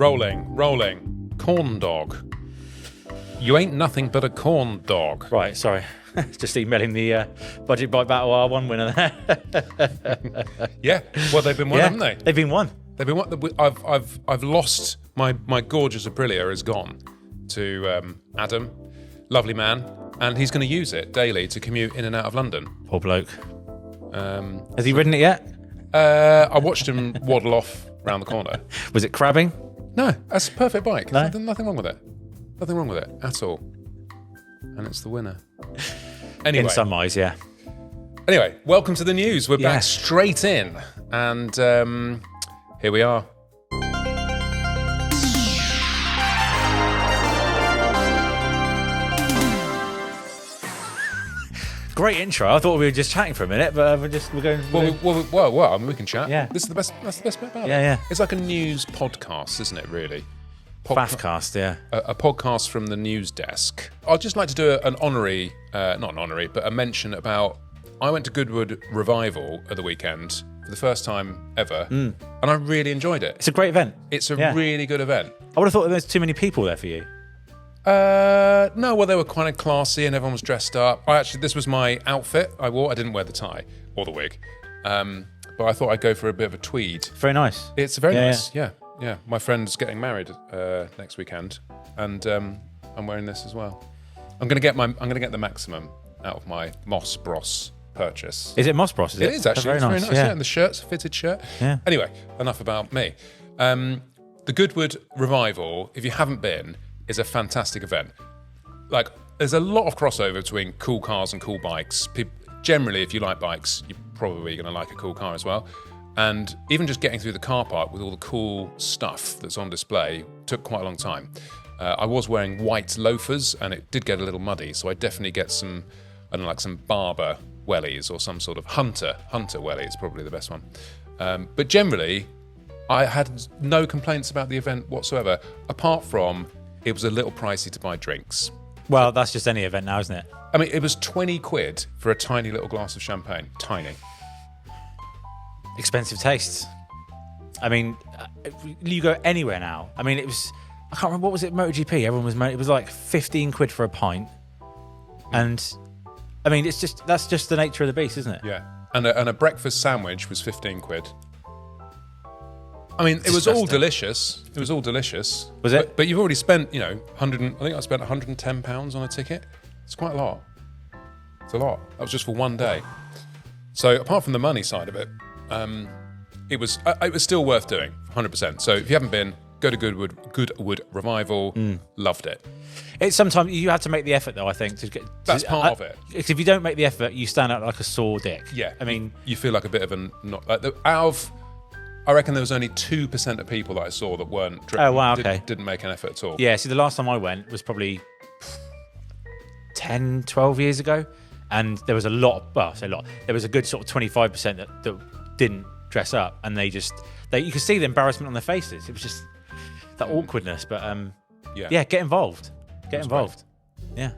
Rolling. Corn dog. You ain't nothing but a corn dog. Right, sorry. Just emailing the Budget Bike Battle R1 winner there. Yeah, well, they've been won, haven't they? They've been won. They've been won. I've lost my gorgeous Aprilia is gone to Adam, lovely man, and he's going to use it daily to commute in and out of London. Poor bloke. Has he ridden it yet? I watched him waddle off round the corner. Was it crabbing? No, that's a perfect bike. No? Nothing wrong with it. Nothing wrong with it at all. And it's the winner. Anyway. In some eyes, yeah. Anyway, welcome to the news. We're back straight in. And here we are. Great intro. I thought we were just chatting for a minute, but we're going. Well, I mean, we can chat. Yeah. This is the best. That's the best bit about it. Yeah. It's like a news podcast, isn't it? Really. Fafcast, yeah. A podcast from the news desk. I'd just like to do an honorary, not an honorary, but a mention about. I went to Goodwood Revival at the weekend for the first time ever, and I really enjoyed it. It's a great event. It's a really good event. I would have thought there was too many people there for you. No, well, they were kind of classy and everyone was dressed up. This was my outfit I wore. I didn't wear the tie or the wig, but I thought I'd go for a bit of a tweed. Very nice. It's very nice, yeah. My friend's getting married next weekend, and I'm wearing this as well. I'm gonna get the maximum out of my Moss Bros purchase. Is it Moss Bros? It is actually. Very nice. Yeah. And the shirt's a fitted shirt. Yeah. Anyway, enough about me. The Goodwood Revival, if you haven't been, is a fantastic event. Like, there's a lot of crossover between cool cars and cool bikes. Generally, if you like bikes, you're probably going to like a cool car as well. And even just getting through the car park with all the cool stuff that's on display took quite a long time. I was wearing white loafers, and it did get a little muddy, so I definitely get some, I don't know, like some Barber wellies or some sort of Hunter welly is probably the best one. But generally, I had no complaints about the event whatsoever, apart from it was a little pricey to buy drinks. Well, that's just any event now, isn't it? I mean, it was 20 quid for a tiny little glass of champagne. Tiny. Expensive tastes. I mean, you go anywhere now. I mean, it was, I can't remember, what was it, MotoGP? It was like 15 quid for a pint. And, I mean, that's just the nature of the beast, isn't it? Yeah. And a breakfast sandwich was 15 quid. I mean, it was all delicious. It was all delicious. Was it? But you've already spent, I think I spent £110 on a ticket. It's quite a lot. It's a lot. That was just for one day. So apart from the money side of it, it was still worth doing, 100%. So if you haven't been, go to Goodwood Revival. Loved it. It's sometimes you have to make the effort, though, I think. That's part of it. Because if you don't make the effort, you stand out like a sore dick. Yeah. I mean, you feel like a bit of I reckon there was only 2% of people that I saw that weren't driven. Oh, wow, okay. Didn't make an effort at all. Yeah, see, the last time I went was probably 10, 12 years ago. And there was there was a good sort of 25% that didn't dress up. And you could see the embarrassment on their faces. It was just that awkwardness. But yeah, get involved. Get involved. Yeah.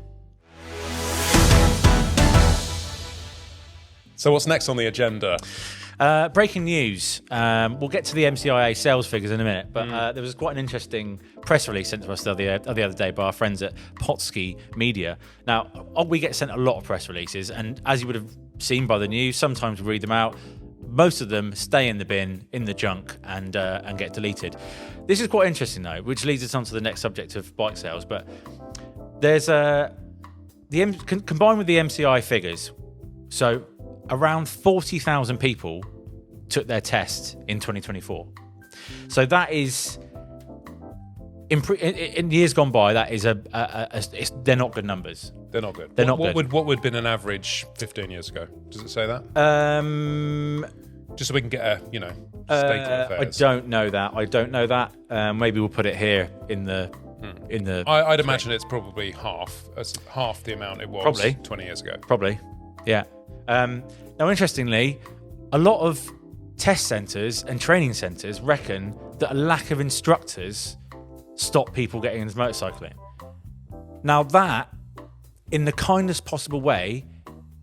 So what's next on the agenda? Breaking news. We'll get to the MCIA sales figures in a minute, but there was quite an interesting press release sent to us the other day by our friends at Potsky Media. Now, we get sent a lot of press releases, and as you would have seen by the news, sometimes we read them out. Most of them stay in the bin, in the junk, and get deleted. This is quite interesting, though, which leads us on to the next subject of bike sales. But there's combined with the MCI figures, so around 40,000 people took their test in 2024. So that is, in years gone by, that is they're not good numbers. They're not good. They're not good. What would have been an average 15 years ago? Does it say that? Just so we can get a, state of affairs. I don't know that. Maybe we'll put it here in the. I'd imagine it's probably half the amount it was probably 20 years ago. Probably, yeah. Now, interestingly, a lot of test centres and training centres reckon that a lack of instructors stop people getting into motorcycling. Now, that, in the kindest possible way,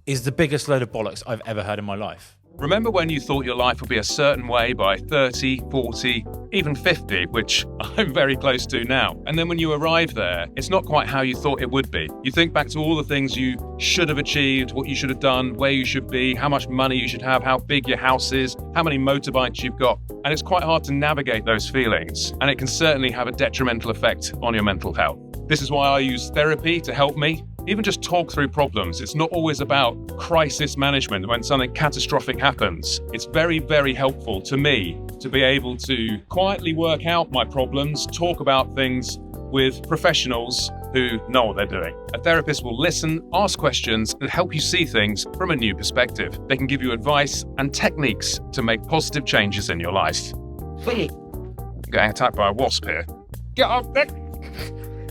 is the biggest load of bollocks I've ever heard in my life. Remember when you thought your life would be a certain way by 30, 40, even 50, which I'm very close to now. And then when you arrive there, it's not quite how you thought it would be. You think back to all the things you should have achieved, what you should have done, where you should be, how much money you should have, how big your house is, how many motorbikes you've got. And it's quite hard to navigate those feelings. And it can certainly have a detrimental effect on your mental health. This is why I use therapy to help me. Even just talk through problems. It's not always about crisis management when something catastrophic happens. It's very, very helpful to me to be able to quietly work out my problems, talk about things with professionals who know what they're doing. A therapist will listen, ask questions, and help you see things from a new perspective. They can give you advice and techniques to make positive changes in your life. Getting attacked by a wasp here. Get up there!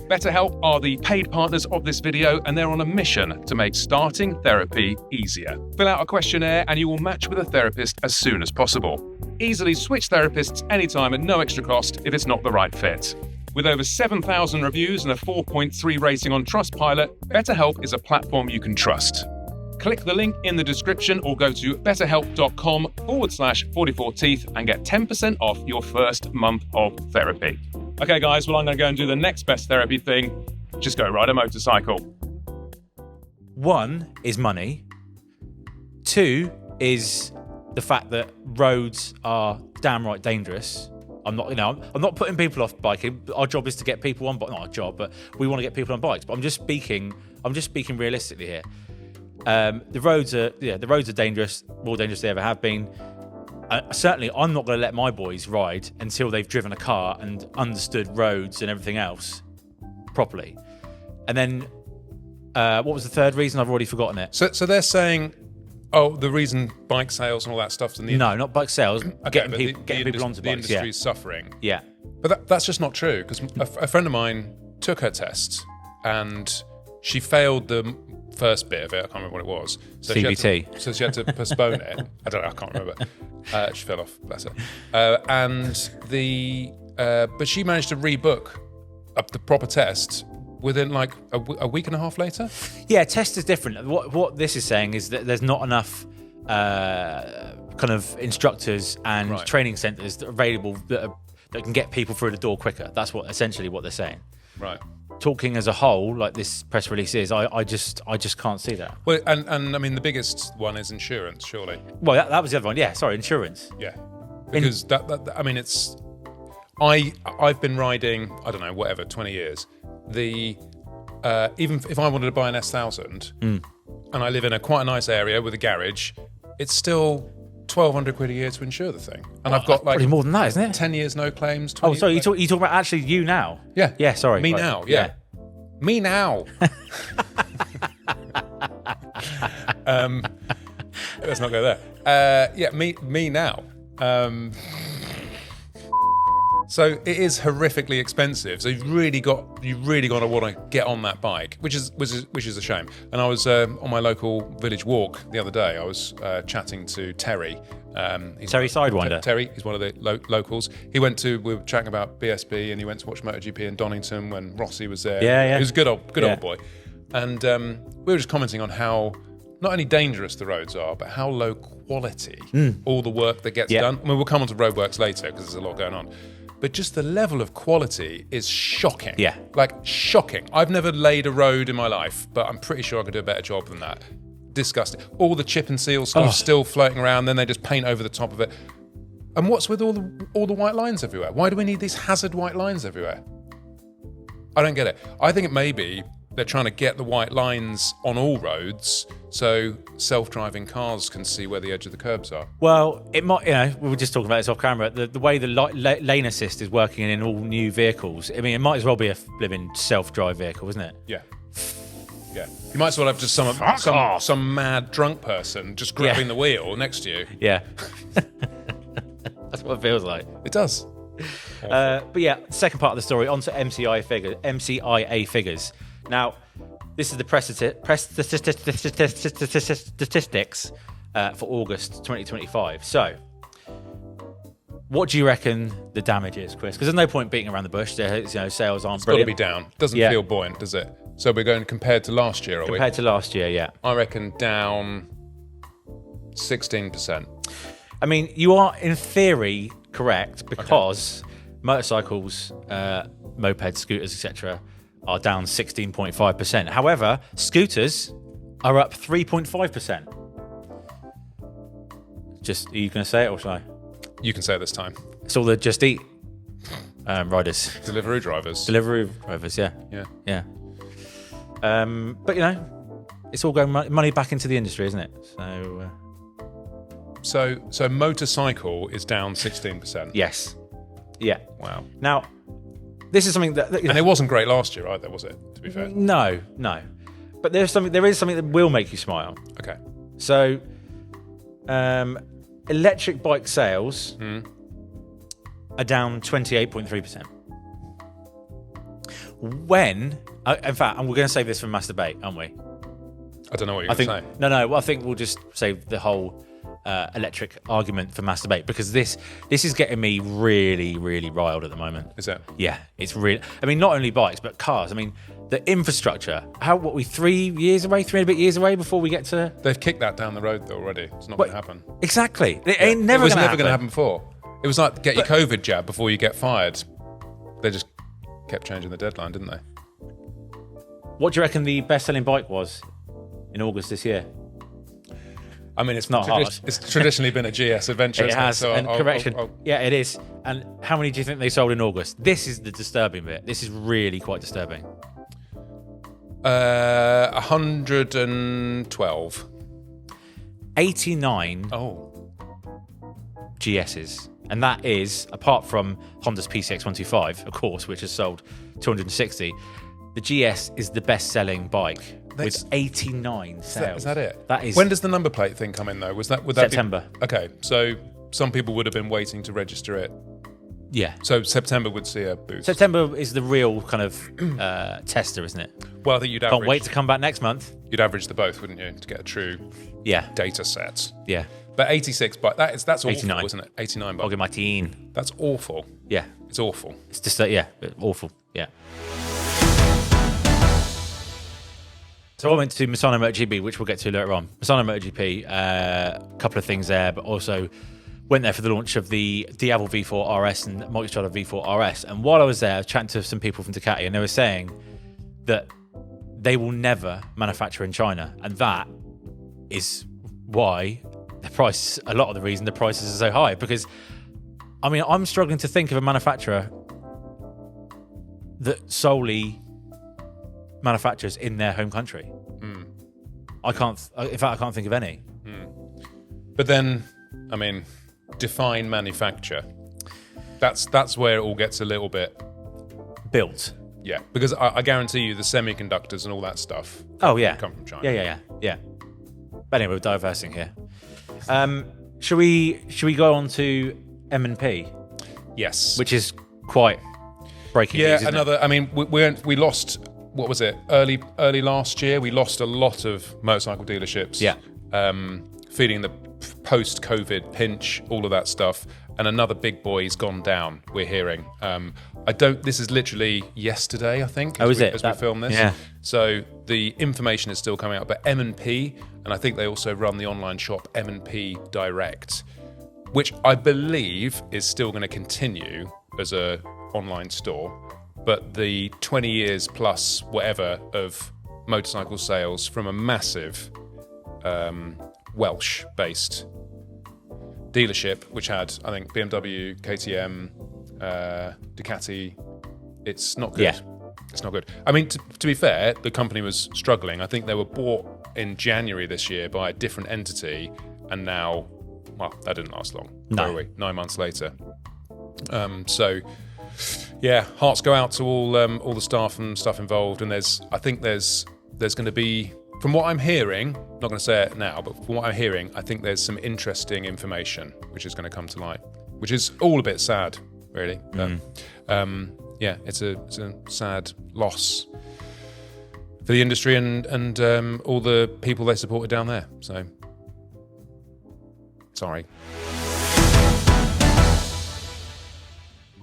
BetterHelp are the paid partners of this video, and they're on a mission to make starting therapy easier. Fill out a questionnaire and you will match with a therapist as soon as possible. Easily switch therapists anytime at no extra cost if it's not the right fit. With over 7,000 reviews and a 4.3 rating on Trustpilot, BetterHelp is a platform you can trust. Click the link in the description or go to betterhelp.com/44teeth and get 10% off your first month of therapy. Okay, guys, well, I'm going to go and do the next best therapy thing. Just go ride a motorcycle. 1 is money. 2 is the fact that roads are damn right dangerous. I'm not putting people off biking. Our job is to get people on, but not our job, but we want to get people on bikes. But I'm just speaking realistically here. The roads are dangerous, more dangerous than they ever have been. Certainly, I'm not going to let my boys ride until they've driven a car and understood roads and everything else properly. And then, what was the third reason? I've already forgotten it. So they're saying, oh, the reason bike sales and all that stuff's in the no, not bike sales. Okay, getting people onto the bikes. industry's suffering. Yeah, but that's just not true, because a friend of mine took her test and she failed the first bit of it. I can't remember what it was. So CBT. She had to postpone it. I can't remember. She fell off, bless her. But she managed to rebook up the proper test within like a week and a half later. Yeah, test is different. What this is saying is that there's not enough kind of instructors and training centres that are available that can get people through the door quicker. That's essentially what they're saying. Right. Talking as a whole, like this press release is, I just can't see that. Well, and I mean the biggest one is insurance, surely. Well, that was the other one. Yeah, sorry, insurance. Yeah, because I mean it's. I've been riding, I don't know, whatever, 20 years. Even if I wanted to buy an S1000 and I live in quite a nice area with a garage, it's still 1,200 quid a year to insure the thing. And I've got like probably more than that, isn't it? 10 years no claims. 20, sorry, you talk about actually you now? Yeah. Yeah, sorry. Me now, yeah. Me now. Let's not go there. Me now. So it is horrifically expensive. So you've really got to want to get on that bike, which is a shame. And I was on my local village walk the other day. I was chatting to Terry. Terry Sidewinder. Terry, he's one of the locals. We were chatting about BSB, and he went to watch MotoGP in Donington when Rossi was there. Yeah. He was a good old boy. And we were just commenting on how not only dangerous the roads are, but how low quality all the work that gets done. I mean, we'll come on to roadworks later because there's a lot going on. But just the level of quality is shocking. Yeah. Like, shocking. I've never laid a road in my life, but I'm pretty sure I could do a better job than that. Disgusting. All the chip and seal stuff still floating around, then they just paint over the top of it. And what's with all the white lines everywhere? Why do we need these hazard white lines everywhere? I don't get it. I think it may be they're trying to get the white lines on all roads so self-driving cars can see where the edge of the curbs are. Well, it might, we were just talking about this off camera, the way the lane assist is working in all new vehicles. I mean, it might as well be a living self-drive vehicle, isn't it? Yeah. Yeah. You might as well have just some mad drunk person just grabbing the wheel next to you. Yeah. That's what it feels like. It does. But yeah, second part of the story, on to MCIA figures. Now, this is the press statistics for August 2025. So, what do you reckon the damage is, Chris? Because there's no point beating around the bush. Sales aren't brilliant. It's got to be down. Doesn't feel buoyant, does it? So we're going compared to last year, are we? Compared to last year, yeah. I reckon down 16%. I mean, you are in theory correct because motorcycles, mopeds, scooters, etc., are down 16.5%. However, scooters are up 3.5%. Are you going to say it, or shall I? You can say it this time. It's all the Just Eat riders. Delivery drivers. Yeah. Yeah. But, it's all going money back into the industry, isn't it? So motorcycle is down 16%. Yes. Yeah. Wow. Now, this is something that... And it wasn't great last year either, was it, to be fair? No. But there is something that will make you smile. Okay. So, electric bike sales are down 28.3%. When, in fact, and we're going to save this for mass debate, aren't we? I don't know what you're going to say. No. I think we'll just save the whole electric argument for mass debate, because this is getting me really, really riled at the moment. Is it? Yeah, it's really. I mean, not only bikes but cars. I mean, the infrastructure. What we 3 years away, 3 and a bit years away before we get to. They've kicked that down the road though already. It's not going to happen. Exactly. It ain't never. It was gonna never going to happen before. It was like get your COVID jab before you get fired. They just kept changing the deadline, didn't they? What do you reckon the best-selling bike was in August this year? I mean, it's not hard. It's traditionally been a GS adventure. It has. So correction. Yeah, it is. And how many do you think they sold in August? This is the disturbing bit. This is really quite disturbing. 112. 89 GSs. And that is, apart from Honda's PCX125, of course, which has sold 260, the GS is the best-selling bike with 89 sales. Is that it? That is. When does the number plate thing come in, though? Would that September. Okay, so some people would have been waiting to register it. Yeah. So September would see a boost. September is the real kind of tester, isn't it? Well, I think you'd average. Can't wait to come back next month. You'd average the both, wouldn't you, to get a true data set? Yeah. But 86, but that's awful, 89. isn't it? 89 I'll give my teen. That's awful. Yeah. It's awful. It's just awful. Yeah. So I went to Misano MotoGP, which we'll get to later on. Misano MotoGP, a couple of things there, but also went there for the launch of the Diablo V4 RS and Multistrada V4 RS. And while I was there, I was chatting to some people from Ducati, and they were saying that they will never manufacture in China, and that is why a lot of the reason the prices are so high. Because, I mean, I'm struggling to think of a manufacturer that solely manufacturers in their home country. I can't think of any. But then, I mean, define manufacture. That's where it all gets a little bit built. Yeah, because I guarantee you the semiconductors and all that stuff come from China. Yeah. But anyway, we're diversing here. Should we go on to M&P? Yes. Which is quite breaking news, isn't it? I mean, we lost, what was it, early last year? We lost a lot of motorcycle dealerships. Yeah. Feeling the post-COVID pinch, all of that stuff. And another big boy's gone down, we're hearing. This is literally yesterday, I think. As we film this. Yeah. So the information is still coming out. But M&P, and I think they also run the online shop M&P Direct, which I believe is still going to continue as a online store. But the 20 years plus whatever of motorcycle sales from a massive Welsh-based dealership, which had, I think, BMW, KTM, Ducati. It's not good. Yeah. It's not good. I mean, to be fair, the company was struggling. I think they were bought in January this year by a different entity, and now, well, that didn't last long. No. Where are we? 9 months later. So, yeah, hearts go out to all the staff and stuff involved. And I think there's going to be, from what I'm hearing, not going to say it now, but from what I'm hearing, I think there's some interesting information which is going to come to light, which is all a bit sad, really. Yeah, it's a sad loss for the industry and all the people they supported down there. So, sorry.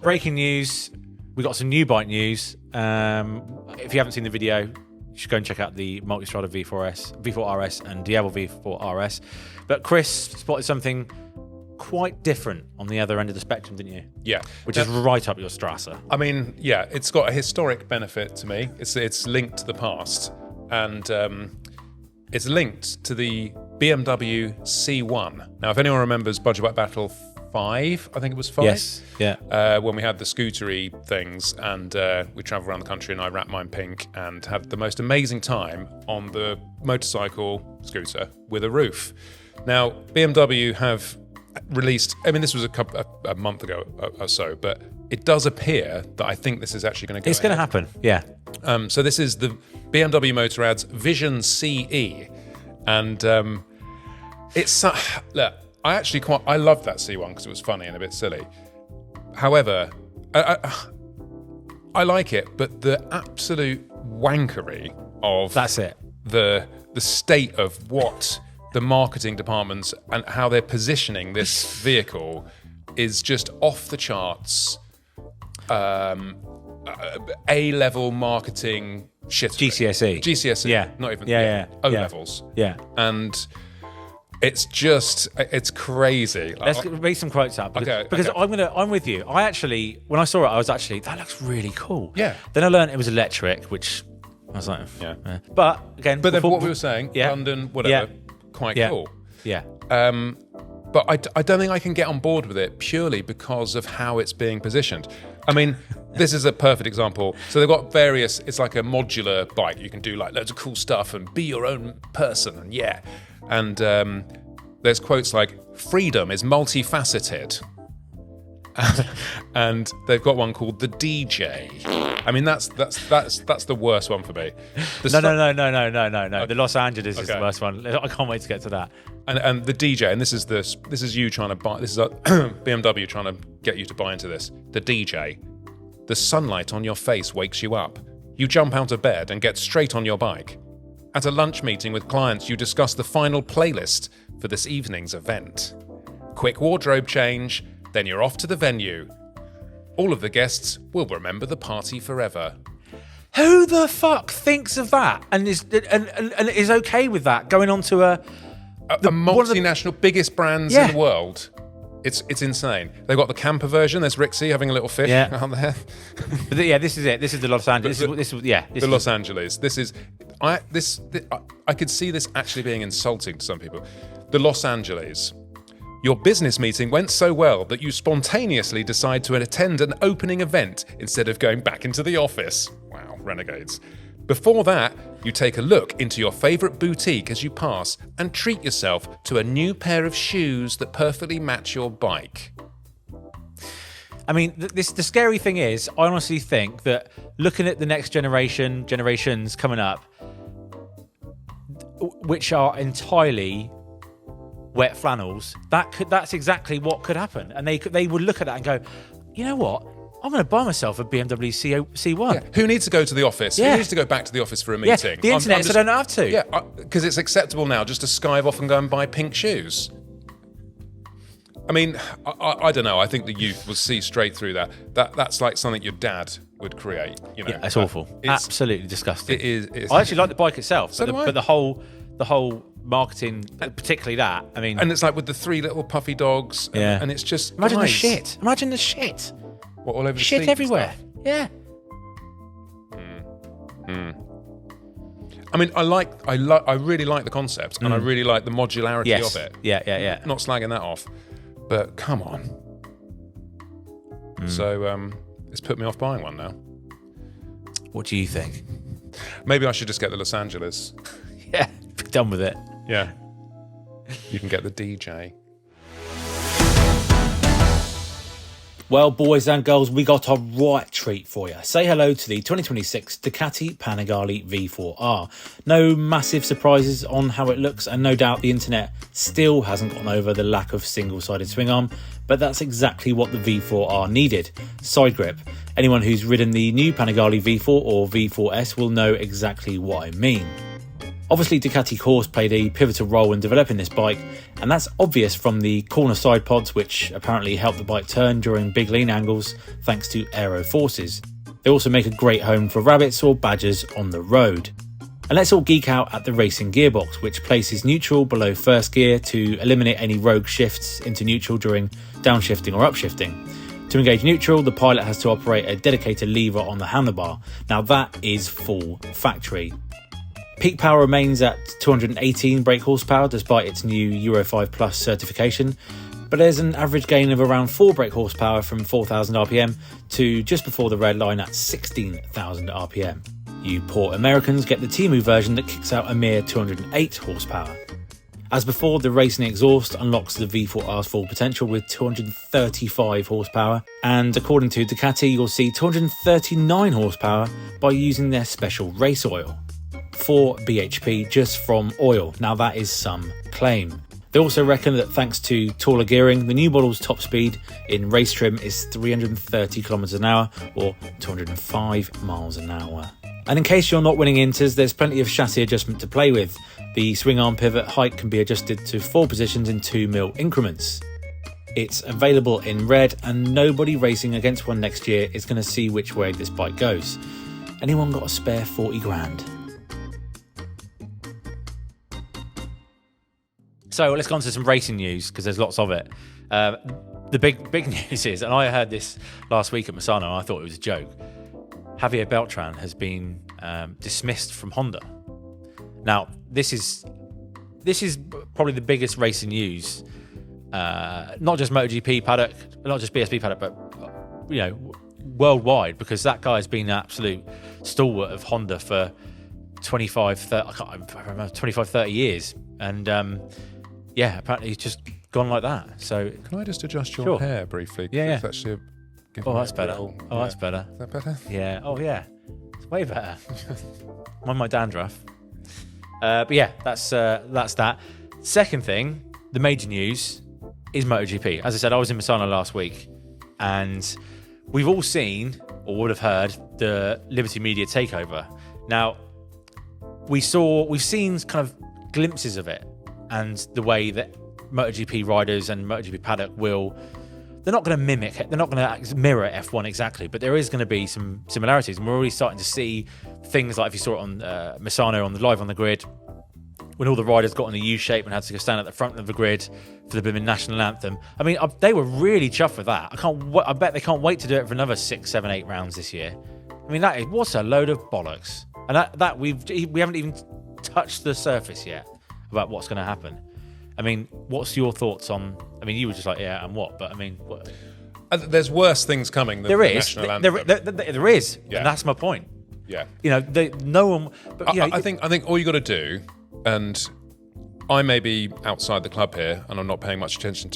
Breaking news. We got some new bike news. If you haven't seen the video, you should go and check out the Multistrada V4 RS and Diablo V4 RS. But Chris spotted something quite different on the other end of the spectrum, didn't you? Yeah. Which is right up your Strasse. I mean, yeah, it's got a historic benefit to me. It's linked to the past, and it's linked to the BMW C1. Now, if anyone remembers Budget Bike Battle 5, I think it was 5. Yes, yeah. When we had the scootery things, and we travelled around the country, and I wrapped mine pink and had the most amazing time on the motorcycle scooter with a roof. Now, BMW have released, I mean, this was a month ago or so, but it does appear that I think this is actually going to go It's going to happen, yeah. So this is the BMW Motorrad's Vision CE, and it's look, I loved that C1 because it was funny and a bit silly. However, I like it, but the absolute wankery of That's it. the state of what the marketing departments and how they're positioning this vehicle is just off the charts. A-level marketing shit. GCSE, yeah, not even O levels, yeah. And it's crazy. Let's read some quotes up because I'm with you. I actually, when I saw it, I was actually, that looks really cool. Yeah. Then I learned it was electric, which I was like, yeah. But again, then what we were saying, London, whatever, quite cool. Yeah. But I don't think I can get on board with it purely because of how it's being positioned. I mean, this is a perfect example. So they've got various, it's like a modular bike. You can do like loads of cool stuff and be your own person. And there's quotes like, freedom is multifaceted. And they've got one called the DJ. I mean, that's the worst one for me. No. The Los Angeles is the worst one. I can't wait to get to that. And the DJ, and this is you trying to buy. This is BMW trying to get you to buy into this. The DJ, the sunlight on your face wakes you up. You jump out of bed and get straight on your bike. At a lunch meeting with clients, you discuss the final playlist for this evening's event. Quick wardrobe change, then you're off to the venue. All of the guests will remember the party forever. Who the fuck thinks of that and is okay with that going on to a multinational, biggest brands in the world? It's insane. They've got the camper version. There's Rixie having a little fish out there. But this is it. This is the Los Angeles. The Los Angeles. I could see this actually being insulting to some people. The Los Angeles. Your business meeting went so well that you spontaneously decide to attend an opening event instead of going back into the office. Wow, renegades. Before that, you take a look into your favourite boutique as you pass and treat yourself to a new pair of shoes that perfectly match your bike. I mean, the scary thing is, I honestly think that looking at the next generations coming up, which are entirely wet flannels, that's exactly what could happen. And they would look at that and go, you know what? I'm going to buy myself a BMW C1. Yeah. Who needs to go to the office? Yeah. Who needs to go back to the office for a meeting? Yeah. The internet, so I don't have to. Yeah, because it's acceptable now just to skive off and go and buy pink shoes. I mean, I don't know. I think the youth will see straight through that. That's like something your dad would create. You know, yeah, it's awful. Absolutely disgusting. It is. I actually like the bike itself, So do I. but the whole marketing, particularly that. I mean, and it's like with the 3 little puffy dogs. Yeah. And it's just imagine nice. the shit. Imagine the shit. What, all over the shit seat everywhere. Stuff? Yeah. I mean, I really like the concept, and I really like the modularity of it. Yeah. Not slagging that off, but come on. So it's put me off buying one now. What do you think? Maybe I should just get the Los Angeles. Yeah, be done with it. Yeah. You can get the DJ. Well, boys and girls, we got a right treat for you. Say hello to the 2026 Ducati Panigale V4R. No massive surprises on how it looks, and no doubt the internet still hasn't gotten over the lack of single-sided swing arm, but that's exactly what the V4R needed. Side grip. Anyone who's ridden the new Panigale V4 or V4S will know exactly what I mean. Obviously, Ducati Course played a pivotal role in developing this bike, and that's obvious from the corner side pods, which apparently help the bike turn during big lean angles thanks to aero forces. They also make a great home for rabbits or badgers on the road. And let's all geek out at the racing gearbox, which places neutral below first gear to eliminate any rogue shifts into neutral during downshifting or upshifting. To engage neutral, the pilot has to operate a dedicated lever on the handlebar. Now that is full factory. Peak power remains at 218 brake horsepower despite its new Euro 5 Plus certification, but there's an average gain of around 4 brake horsepower from 4,000 RPM to just before the red line at 16,000 RPM. You poor Americans get the Temu version that kicks out a mere 208 horsepower. As before, the racing exhaust unlocks the V4R's full potential with 235 horsepower, and according to Ducati, you'll see 239 horsepower by using their special race oil. 4 bhp just from oil. Now that is some claim. They also reckon that thanks to taller gearing, the new model's top speed in race trim is 330 km an hour or 205 miles an hour. And in case you're not winning inters, there's plenty of chassis adjustment to play with. The swing arm pivot height can be adjusted to 4 positions in 2mm increments. It's available in red, and nobody racing against one next year is going to see which way this bike goes. Anyone got a spare 40 grand? So let's go on to some racing news, because there's lots of it. The big news is, and I heard this last week at Misano, and I thought it was a joke, Javier Beltran has been dismissed from Honda. Now, this is probably the biggest racing news, not just MotoGP paddock, not just BSB paddock, but worldwide, because that guy has been an absolute stalwart of Honda for 25, 30 years, and apparently he's just gone like that. So can I just adjust your hair briefly? Yeah. It's actually that's better. That's better. Is that better? Yeah. Oh, yeah. It's way better. Mind my dandruff. But yeah, that's that. Second thing, the major news is MotoGP. As I said, I was in Misano last week, and we've all seen, or would have heard, the Liberty Media takeover. Now, we've seen kind of glimpses of it, and the way that MotoGP riders and MotoGP paddock they're not going to mimic it. They're not going to mirror F1 exactly, but there is going to be some similarities. And we're already starting to see things like, if you saw it on Misano on the live on the grid, when all the riders got in the U shape and had to go stand at the front of the grid for the blooming national anthem. I mean, they were really chuffed with that. I bet they can't wait to do it for another 6, 7, 8 rounds this year. I mean, what's a load of bollocks. And that we haven't even touched the surface yet about what's going to happen. I mean, what's your thoughts on? I mean, you were just like, yeah, and what? But I mean, what? There's worse things coming than the national anthem. There is, yeah. And that's my point. Yeah, no one. But, I think all you got to do, and I may be outside the club here, and I'm not paying much attention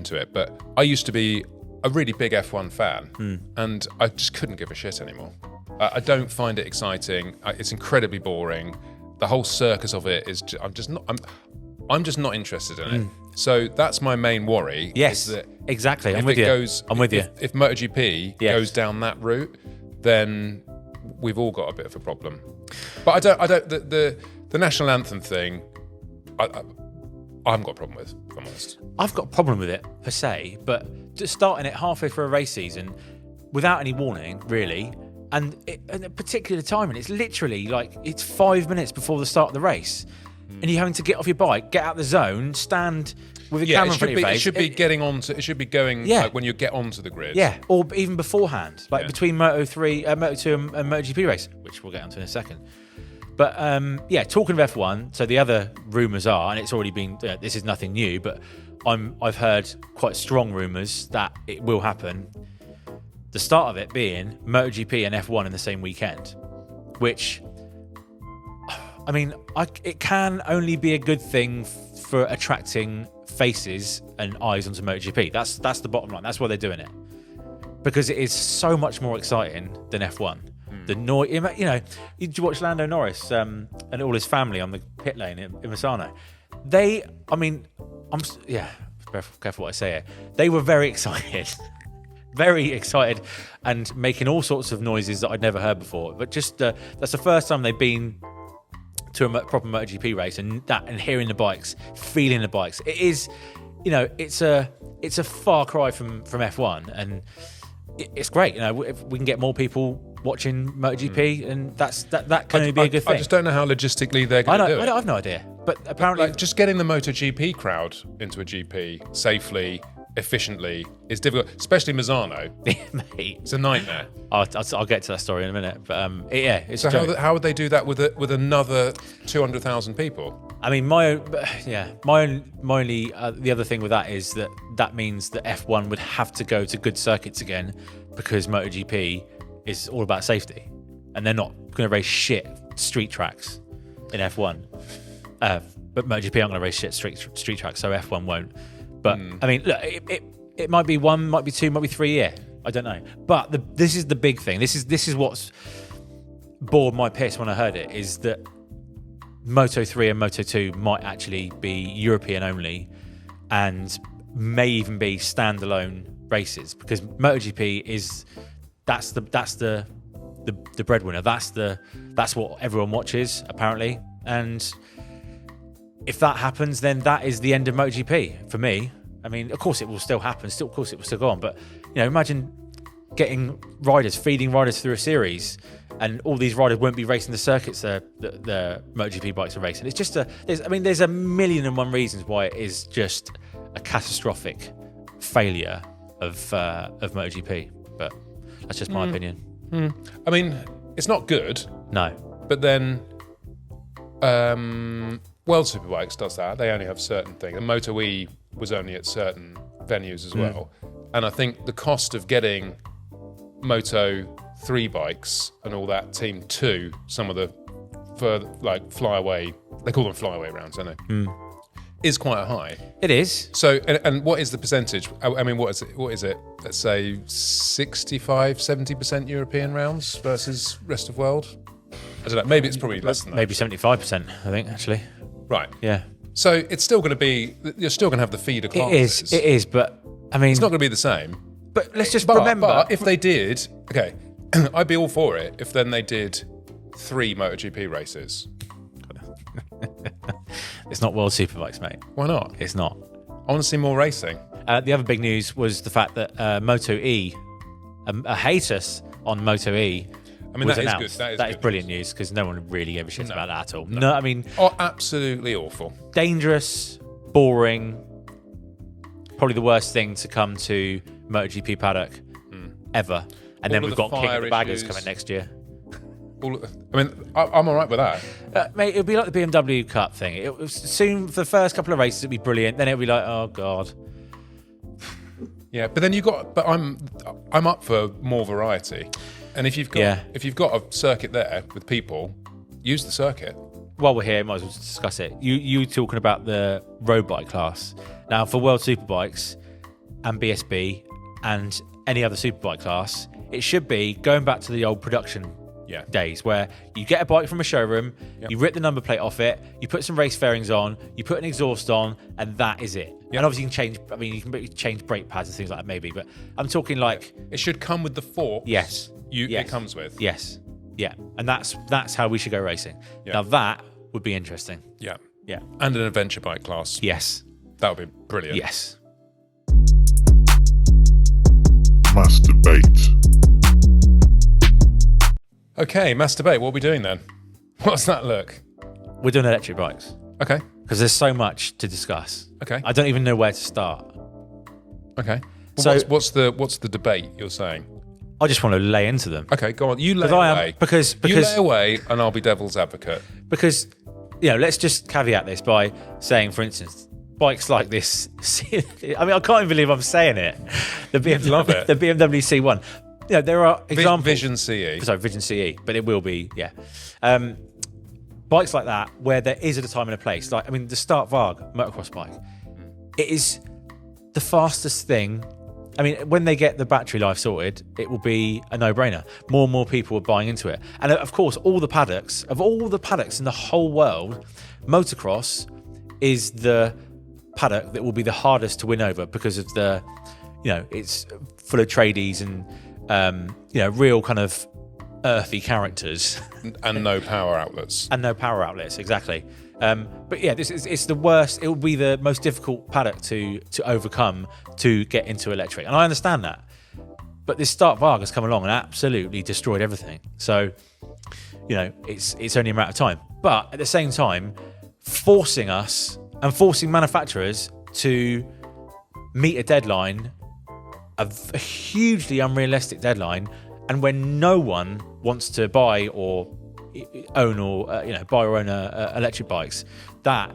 to it, but I used to be a really big F1 fan, and I just couldn't give a shit anymore. I don't find it exciting. It's incredibly boring. The whole circus of it is. I'm just not interested in it. So that's my main worry. Yes, is that exactly. I'm with you. If MotoGP goes down that route, then we've all got a bit of a problem. But I don't. The national anthem thing, I haven't got a problem with, if I'm honest. I've got a problem with it per se, but just starting it halfway through a race season without any warning, really, and a particular timing. It's literally like it's 5 minutes before the start of the race. And you're having to get off your bike, get out the zone, stand with a camera in front of your face. It should be going like when you get onto the grid. Yeah, or even beforehand, like between Moto2 and MotoGP race, which we'll get onto in a second. But talking of F1, so the other rumours are, and it's already been, this is nothing new, but I've heard quite strong rumours that it will happen. The start of it being MotoGP and F1 in the same weekend, which... I mean, it can only be a good thing for attracting faces and eyes onto MotoGP. That's the bottom line. That's why they're doing it, because it is so much more exciting than F1. The noise, did you watch Lando Norris and all his family on the pit lane in Misano? Careful what I say here. They were very excited. Very excited and making all sorts of noises that I'd never heard before. But just that's the first time they've been to a proper MotoGP race, and hearing the bikes, feeling the bikes. It is, it's a far cry from F1, and it's great. If we can get more people watching MotoGP, and that can only be a good thing. I just don't know how logistically they're going to do it. I have no idea, but apparently, like, just getting the MotoGP crowd into a GP safely, efficiently is difficult, especially Misano. Mate, it's a nightmare. I'll get to that story in a minute, but it's so how would they do that with another 200,000 people? I mean, my only the other thing with that is that means that F1 would have to go to good circuits again, because MotoGP is all about safety, and they're not going to race shit street tracks in F1. But MotoGP aren't going to race shit street tracks, so F1 won't. But I mean, look, it might be 1, might be 2, might be 3 year. I don't know. But this is the big thing. This is what's bored my piss when I heard it, is that Moto 3 and Moto 2 might actually be European only, and may even be standalone races, because MotoGP is that's the breadwinner. That's what everyone watches, apparently. And if that happens, then that is the end of MotoGP for me. I mean, of course it will still happen. Of course it will still go on. But imagine getting feeding riders through a series, and all these riders won't be racing the circuits the MotoGP bikes are racing. It's just there's a million and one reasons why it is just a catastrophic failure of MotoGP. But that's just my opinion. I mean, it's not good. No. But then World Superbikes does that. They only have certain things. And Moto E was only at certain venues as well. And I think the cost of getting Moto 3 bikes and all that Team 2, some of the flyaway, they call them flyaway rounds, don't they? Is quite high. It is. So, and what is the percentage? I mean, what is it? Let's say 65, 70% European rounds versus rest of world? I don't know. Maybe it's probably less than that. Maybe 75%, I think, actually. Right. Yeah. So it's still going to be, you're still going to have the feeder classes. It is, but I mean... It's not going to be the same. But let's just remember... But if they did, okay, I'd be all for it if then they did 3 MotoGP races. It's not World Superbikes, mate. Why not? It's not. I want to see more racing. The other big news was the fact that Moto E, a hiatus on Moto E, I mean, was that announced. is good. That is brilliant news, because no one really gave a shit about that at all. No, I mean... Oh, absolutely awful. Dangerous, boring, probably the worst thing to come to MotoGP paddock ever. And then we've got King of the Baggers coming next year. I'm all right with that. Mate, it'll be like the BMW Cup thing. It was soon, for the first couple of races, it'll be brilliant. Then it'll be like, oh god. Yeah, but then I'm up for more variety. And if you've got a circuit there with people, use the circuit. While we're here, might as well discuss it. You talking about the road bike class. Now, for World Superbikes and BSB and any other superbike class, it should be going back to the old production days, where you get a bike from a showroom, you rip the number plate off it, you put some race fairings on, you put an exhaust on, and that is it. And obviously you can change. I mean, you can change brake pads and things like that, maybe. But I'm talking like it should come with the fork. Yes. It comes with. Yes. Yeah. And that's how we should go racing. Yeah. Now that would be interesting. Yeah. Yeah. And an adventure bike class. Yes. That would be brilliant. Yes. Masturbate. Okay, masturbate. What are we doing then? What's that look? We're doing electric bikes. Okay. Because there's so much to discuss. Okay. I don't even know where to start. Okay. Well, so what's the debate you're saying? I just want to lay into them. Okay, go on. You lay away. Because you lay away, and I'll be devil's advocate. Because, let's just caveat this by saying, for instance, bikes like this. I mean, I can't even believe I'm saying it. The BMW, love it. The BMW C1. There are examples. Vision CE. Sorry, Vision CE, but it will be, bikes like that where there is a time and a place. Like, I mean, the Start Varg motocross bike. It is the fastest thing. I mean, when they get the battery life sorted, it will be a no-brainer. More and more people are buying into it. And of course, of all the paddocks in the whole world, motocross is the paddock that will be the hardest to win over, because of the, it's full of tradies and, real kind of earthy characters. And no power outlets. And no power outlets, exactly. But yeah, it's the worst. It will be the most difficult paddock to overcome to get into electric, and I understand that. But this Stark Varga's come along and absolutely destroyed everything. So, you know, it's only a matter of time. But at the same time, forcing us and forcing manufacturers to meet a deadline, a hugely unrealistic deadline, and when no one wants to buy or own electric bikes, that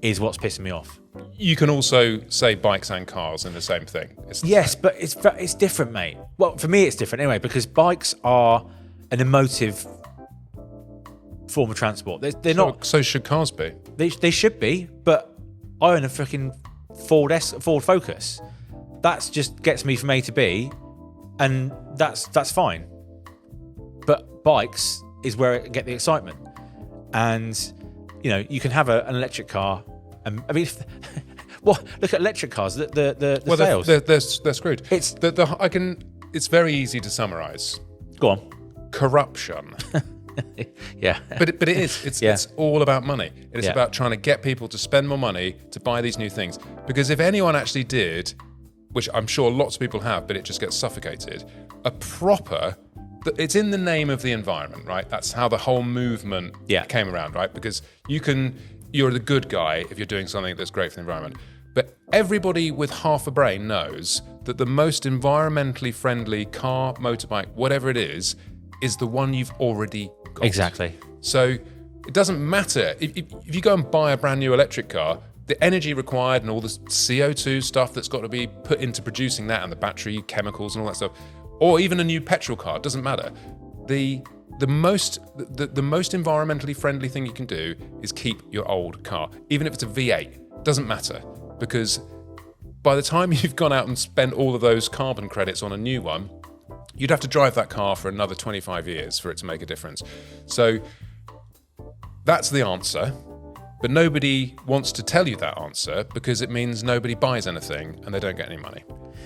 is what's pissing me off. You can also say bikes and cars in the same thing. Yes, but it's different, mate. Well, for me, it's different anyway, because bikes are an emotive form of transport. They're not. So should cars be? They should be, but I own a freaking Ford Focus. That just gets me from A to B, and that's fine. But bikes is where I get the excitement, and you know, you can have an electric car. I mean, well, look at electric cars. The sales. They're screwed. It's very easy to summarise. Go on. Corruption. Yeah. But it is. It's all about money. It's about trying to get people to spend more money to buy these new things. Because if anyone actually did, which I'm sure lots of people have, but it just gets suffocated, it's in the name of the environment, right? That's how the whole movement came around, right? Because you're the good guy if you're doing something that's great for the environment. But everybody with half a brain knows that the most environmentally friendly car, motorbike, whatever it is the one you've already got. Exactly. So it doesn't matter. If you go and buy a brand new electric car, the energy required and all the CO2 stuff that's got to be put into producing that, and the battery chemicals and all that stuff, or even a new petrol car, it doesn't matter. The most environmentally friendly thing you can do is keep your old car, even if it's a V8. Doesn't matter, because by the time you've gone out and spent all of those carbon credits on a new one, you'd have to drive that car for another 25 years for it to make a difference. So that's the answer, but nobody wants to tell you that answer because it means nobody buys anything and they don't get any money.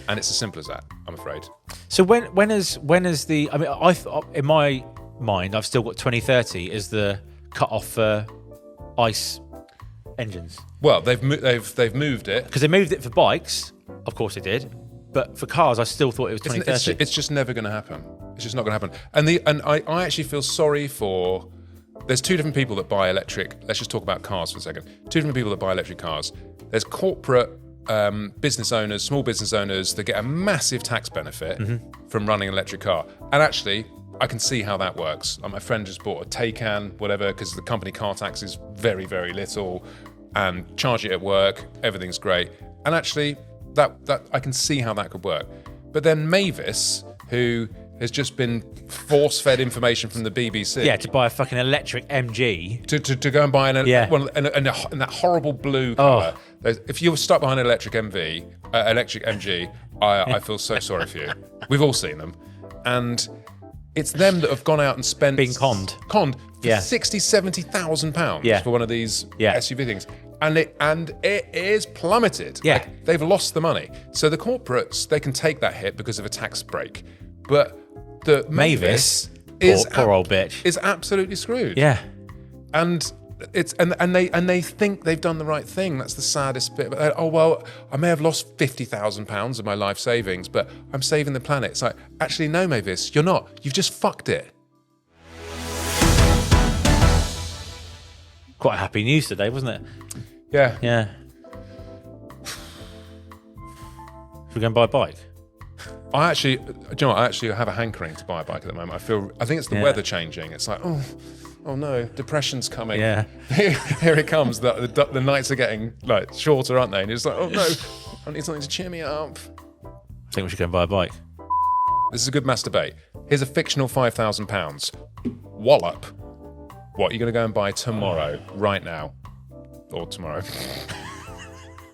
And it's as simple as that, I'm afraid. So when is the? I mean, I thought in my mind, I've still got 2030 as the cut off for ICE engines. Well, they've moved it because they moved it for bikes. Of course they did, but for cars, I still thought it was 2030. It's just never going to happen. It's just not going to happen. And I actually feel sorry for. There's two different people that buy electric. Let's just talk about cars for a second. Two different people that buy electric cars. There's corporate business owners, small business owners that get a massive tax benefit from running an electric car. And actually, I can see how that works. My friend just bought a Taycan, whatever, because the company car tax is very, very little, and charge it at work. Everything's great. And actually, that I can see how that could work. But then Mavis, who has just been force-fed information from the BBC. Yeah, to buy a fucking electric MG. To go and buy in that horrible blue colour. If you're stuck behind an electric MG, I feel so sorry for you. We've all seen them. And it's them that have gone out and spent... Being conned. For £60,000-70,000 for one of these SUV things. And it is plummeted. Yeah. Like, they've lost the money. So the corporates, they can take that hit because of a tax break. But the Mavis poor old bitch is absolutely screwed. Yeah. And it's and they think they've done the right thing. That's the saddest bit. Oh well, I may have lost £50,000 of my life savings, but I'm saving the planet. It's like, actually no, Mavis, you're not. You've just fucked it. Quite happy news today, wasn't it? Yeah. Yeah. Should we go and buy a bike? I actually have a hankering to buy a bike at the moment. I think it's the weather changing. It's like, oh no, depression's coming. Yeah. Here it comes. The nights are getting like shorter, aren't they? And it's like, oh no, I need something to cheer me up. I think we should go and buy a bike. This is a good mass debate. Here's a fictional £5,000. Wallop. What are you going to go and buy tomorrow, right now? Or tomorrow?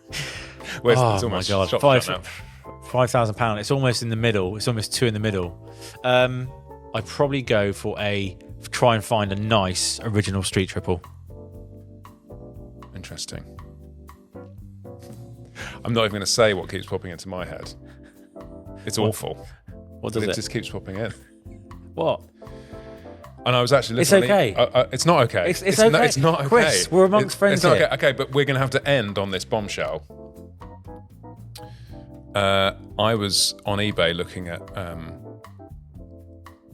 It's almost my God. shop shut now. £5,000. It's almost in the middle. It's almost two in the middle. I'd probably go for try and find a nice original street triple. Interesting. I'm not even going to say what keeps popping into my head. It's awful. What does it? It just keeps popping in. What? And I was actually listening. It's okay. It's not okay. It's okay. It's not okay. Chris, we're amongst friends it's not here. Okay, but we're going to have to end on this bombshell. I was on eBay looking at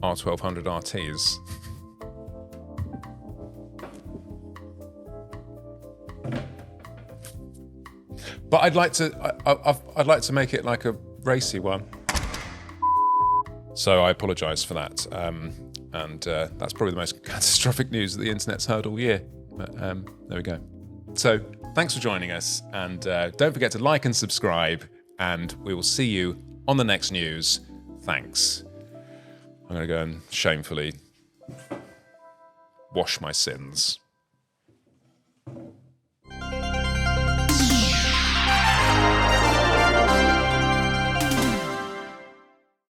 R1200 RTs. But I'd like to make it like a racy one. So I apologise for that. And that's probably the most catastrophic news that the internet's heard all year. But there we go. So thanks for joining us. And don't forget to like and subscribe. And we will see you on the next news. Thanks. I'm going to go and shamefully wash my sins.